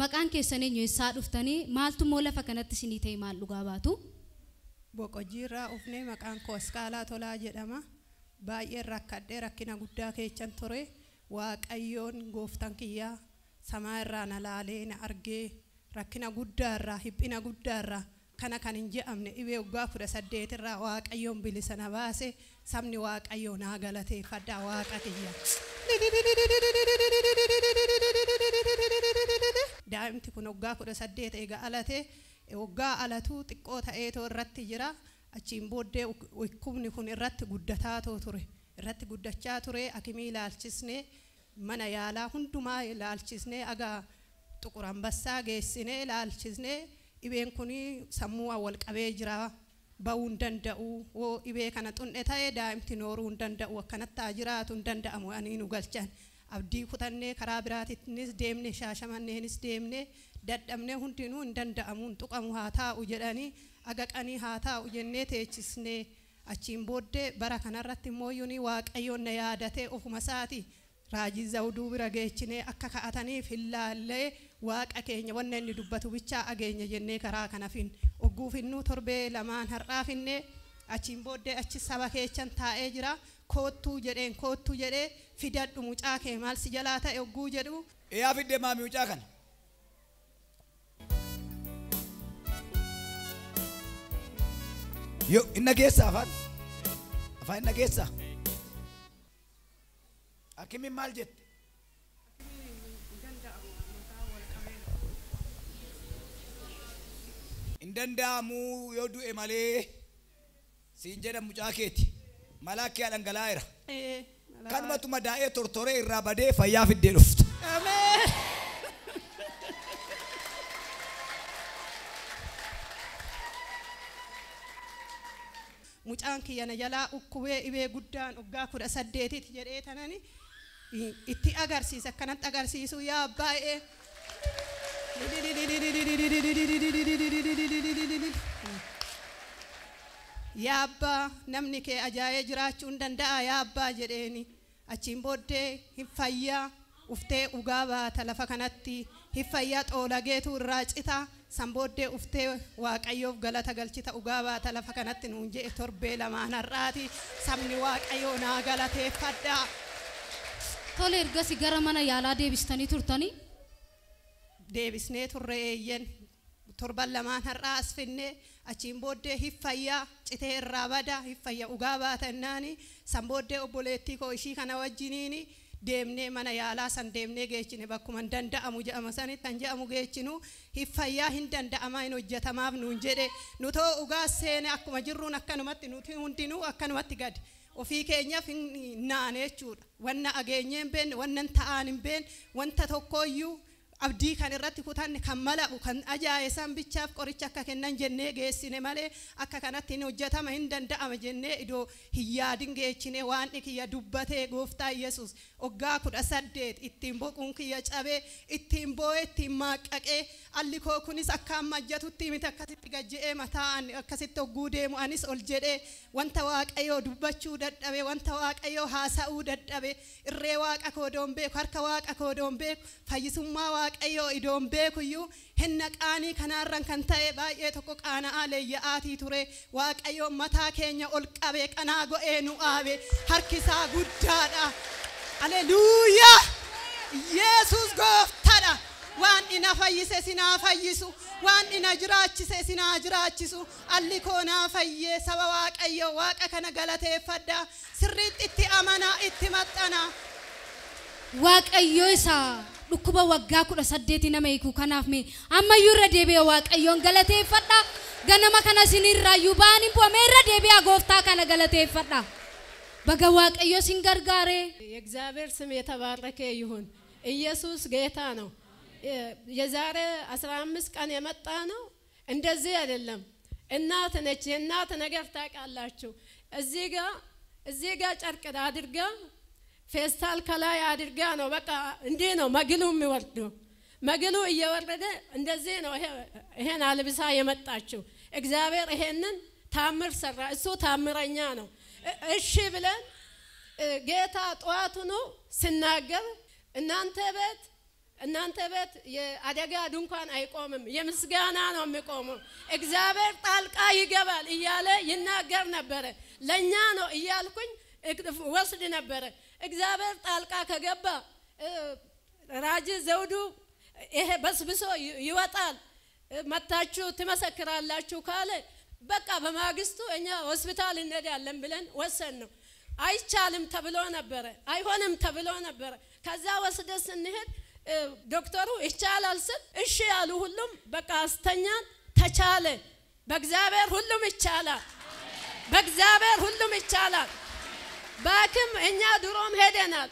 maqaan keessanii eessaa dhuftanii maaltu moo lafa kanatti isinii ta'e maal dhugaa baatu? Boqojjiirraa ufnee maqaan koo Askaalaa Tolaa jedhama. Baay'ee rakkadhee rakkina guddaa keechan ture. Waaqayyoon gooftaan kiyyaa samaa irraa na laalee na argee rakkina guddaarraa hiphina guddaarraa kana kan hin je'amne dhibee waggaa 18 irraa waaqayyoon bilisa na baase. Sabni waaqayyoo naa galateeffadhaa waaqa kiyya. Daa'imti kun waggaa 18 eega alate waggaa alatuu xiqqoo ta'eetoo irratti jira. Achiin booddee dhukkubni kun irratti guddataa ture. Irratti guddachaa ture akimii ilaalchisnee mana yaalaa hundumaa ilaalchisnee aga Xuqur Ambassaa geessinee ilaalchisnee dhibeen kun sammuu wal qabee jira. Ba'uu hin danda'u woo dhibee kana xunne ta'ee daa'imti nooruu hin danda'u akkanatti jiraatu hin danda'amu ani nu galchan. Abdii kutannee karaa biraatittis deemne Shaashamanneenis deemne dadhabnee hundinuu hin danda'amu hin tuqamu haa taa'u jedhanii agaqanii haa taa'u jennee teechisnee achiin booddee bara kanarratti immoo yuni waaqayyoon na yaadatee ofuma isaati raajii zawduu bira geechinee akka ka'ataniif ilaallee waaqa keenya wanna inni dubbatu bichaa ageenya jennee karaa kanafin ogguufinnuu torbee lamaan har'aafinnee achiin booddee achi saba keechan taa'ee jira. Koottuu jedhee fidadhu mucaa kee maal si jalaa ta'e ogguu jedhu yaa fidde maami mucaa kana yo inna keessa afaan inna keessa akimi maal jette in danda'amu yoo du'e malee siin jedha mucaa keeti Malaki adangalaira. Kan matu madae tortore irabade fayya fidde dhuft. Amen. Mucaan kiyya na jalaa ukkubee dhibee guddaan waggaa 18 jedhee tanani itti agarsiisa kanatti agarsiisu yaa baay'ee Yaabba namni kee ajaa'ee jiraachuu hin danda'a yaabba jedheeni achiin booddee hin fayyaa uftee dhugaa baata lafa kanatti hin fayyaa xoolageetu irraa cita san booddee uftee waaqayyoof galata galchita dhugaa baata lafa kanatti nuun jedhe torbee lamaan har'aati sabni waaqayyoo naa galateeffadhaa. Tole ergasii gara mana yaalaa deebistanii turtanii? Deebisnee turre eeyyen torban lamaan har'aa as finnee achiin booddee hiffayyaa citee irraa bada hiffayya dhugaa baatannaani san booddee obboleettii koo ishii kana wajjiniini deemnee mana yaalaa san deemnee geechine bakkuma hin danda'amu jedhama sanitti kan jedhamu geechinu hiffayyaa hin danda'amaa hin hojjetamaaf nuun jedhe nutoo dhugaa seene akkuma jirruun akkanumatti nuti hundinuu akkanumatti gadi ofii keenyaaf hin naane jechuudha wanna ageenyee hin beekne wanna ta'aan hin beekne wanta tokkooyyuu abdii kan irratti kutanne kan mala'u kan ajaa'isan bichaaf qoricha akka kennan jennee geessine malee akka kanatti hin hojjetama hin danda'ama jennee idoo hin yaadin geechine waan kiyya dubbatee gooftaa Yesuus waggaa 18 ittiin boquun kiyya cabee ittiin boo'ee ittiin maaqqaqee alli koo kunis akka ammajjatutti miti akkasitti gajje'ee mataan akkasitti hogguu deemu anis ol jedhee wanta waaqayyoo dubbachuu dadhabe wanta waaqayyoo haasa'uu dadhabe irree waaqa koo doon beeku harka waaqa koo doon beeku fayyisummaa waaqayyoo idoon beekuyyuu hinna qaanii kanaarran kan ta'e baay'ee tokko qaana'aa leeyya'aatii ture waaqayyoo mataa keenya ol qabee qanaa go'ee nu aabe harkisaa guddaadha. Alleluuyaa Yesuus gooftaadha. Waan ina fayyise sinaa fayyisu waan ina jiraachise sinaa jiraachisu alli koo naa fayyee saba waaqayyoo waaqa kana galateeffadhaa sirriitti itti amanaa itti maxxanaa. Waaqayyoo isaa dhukkuba waggaa 18 nama hiiku kanaaf mee ammayyuu irra deebi'ee waaqayyoon galateeffadhaa ganama kana sinirraayyuu ba'anii bu'amee irra deebi'aa gooftaa kana galateeffadhaa baga waaqayyoo sin gargaare. የእግዚአብሔር ስም የተባረከ ይሁን። ኢየሱስ ጌታ ነው። የዛሬ 15 ቀን የመጣ ነው እንደዚህ አይደለም። እናት ነች የእናት ነገር ታውቃላችሁ። እዚህ ጋር ጨርቅ አድርጋ ፌስታል ከላይ አድርጋ ነው በቃ እንዴ ነው መግሉ የሚወርደው መግሉ እየወረደ እንደዚህ ነው ይሄን አልብሳ የመጣችው እግዚአብሔር ይሄንን ታምር ሰራ እሱ ታምረኛ ነው እሺ ብለን ጌታ ጧቱ ነው ሲናገር እናንተ ቤት እናንተ ቤት የአደጋ ድንኳን አይቆምም፣ የምስጋና ነው የሚቆመው። እግዚአብሔር ጣልቃ ይገባል እያለ ይናገር ነበረ። ለኛ ነው እያልኩኝ ወስድ ነበረ። እግዚአብሔር ጣልቃ ከገባ ራጂ ዘውዱ ይሄ በስብሶ ይወጣል መታችሁ ትመሰክራላችሁ ካለ በቃ በማግስቱ እኛ ሆስፒታል እንሄዳለን ብለን ወሰን ነው። አይቻልም ተብሎ ነበረ፣ አይሆንም ተብሎ ነበረ። ከዛ ወስደ ስንሄድ ዶክተሩ ይቻላል ስል እሺ ያሉ ሁሉም በቃ አስተኛን። ተቻለ። በእግዚአብሔር ሁሉም ይቻላል። በእግዚአብሔር ሁሉም ይቻላል። ባክም እኛ ድሮም ሄደናል።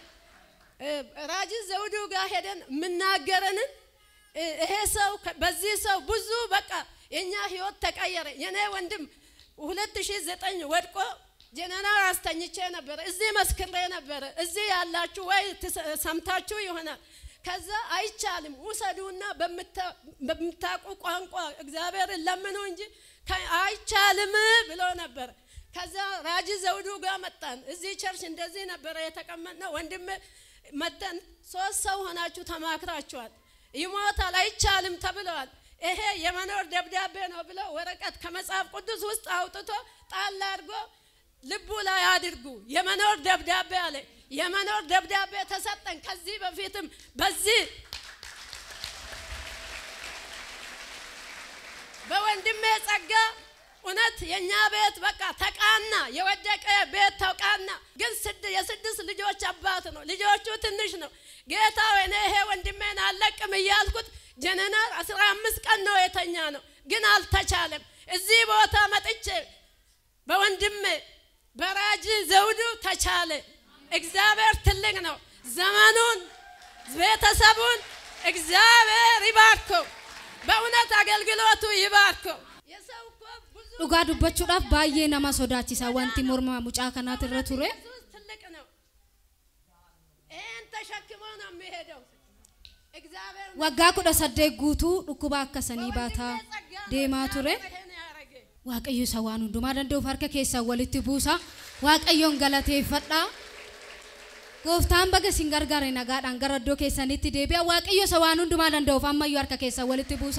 ራጂ ዘውዱ ጋር ሄደን ምናገረንን ይሄ ሰው በዚህ ሰው ብዙ በቃ የኛ ህይወት ተቀየረ። የኔ ወንድም 2009 ወድቆ ጀነራል አስተኝቼ ነበር። እዚህ መስክሬ ነበር። እዚህ ያላችሁ ወይ ሰምታችሁ ይሆናል። ከዛ አይቻልም ውሰዱና በምታቁ ቋንቋ እግዚአብሔር ለምኑ እንጂ አይቻልም ብሎ ነበር። ከዛ ራጂ ዘውዱ ጋር መጣን። እዚህ ቸርች እንደዚህ ነበር የተቀመጥነው። ወንድም መተን 3 ሰው ሆናችሁ ተማክራችኋል። ይሞታል አይቻልም ተብለዋል። ይሄ የመኖር ደብዳቤ ነው ብሎ ወረቀት ከመጽሐፍ ቅዱስ ውስጥ አውጥቶ ጣል አድርጎ ልቡ ላይ አድርጉ የመኖር ደብዳቤ አለ። የመኖር ደብዳቤ ተሰጠን። ከዚህ በፊትም በዚህ በወንድሜ ጸጋ እውነት የኛ ቤት በቃ ተቃና። የወደቀ ቤት ተቃና። ግን የስድስት ልጆች አባት ነው። ልጆቹ ትንሽ ነው። ጌታ ወይኔ ይሄ ወንድሜን አለቅም እያልኩት ጀነራል 15 ቀን ነው የተኛ ነው። ግን አልተቻለም። እዚህ ቦታ መጥቼ በወንድሜ በራጂ ዘውዱ ተቻለ። እግዚአብሔር ትልቅ ነው። ዘመኑን ቤተሰቡን እግዚአብሔር ይባርከው። በእውነት አገልግሎቱ ይባርከው። የሰው እኮ ብዙ ዱጋ ዱበቹዳፍ ባዬ ነማ ሶዳቺሳ ዋንቲ ሞርማ ሙጫ ከናት ረቱሬ ትልቅ ነው። ተሸክሞ ነው የሚሄደው። እግዚአብሔር ወጋ ኩዳ ሰደ ጉቱ ዱኩባ ከሰኒ ባታ ዴማ ቱሬ ዋቀዩ ሰዋኑ ዱማ ደንደው ፈርከ ከሳ ወልቲ ቡሳ ዋቀዮን ገለቴ ፈዳ ጎፍታን በገ ሲንጋርጋሬ ነጋዳን ገረዶ ከሰኒቲ ዴቢያ ዋቀዩ ሰዋኑ ዱማ ደንደው ፈማዩ አርከ ከሳ ወልቲ ቡሳ